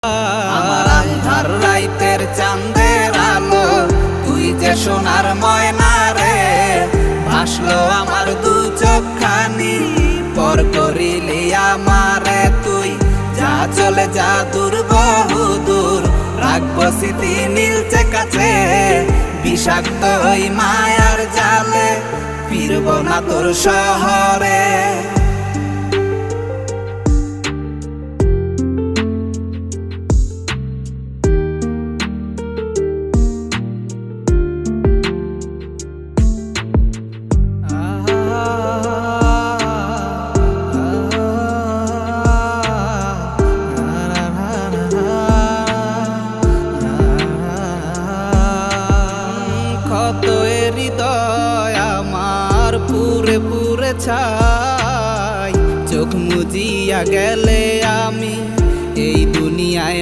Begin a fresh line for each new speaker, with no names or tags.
আমার আন্ধার রাইতের চাঁদের আলো, তুই যে সোনার ময়না রে। ভাসলো আমার দু চোখখানি, পর করিলি আমারে তুই। যা চলে যা দূর বহু দূর, রাখবো স্মৃতি নীলচে কাছে। বিষাক্ত ওই মায়ার জালে, ফিরবো না তোর শহরে। কত হৃদয় আমার পুরে পুরে ছাই, চোখ মুজিয়া গেলে আমি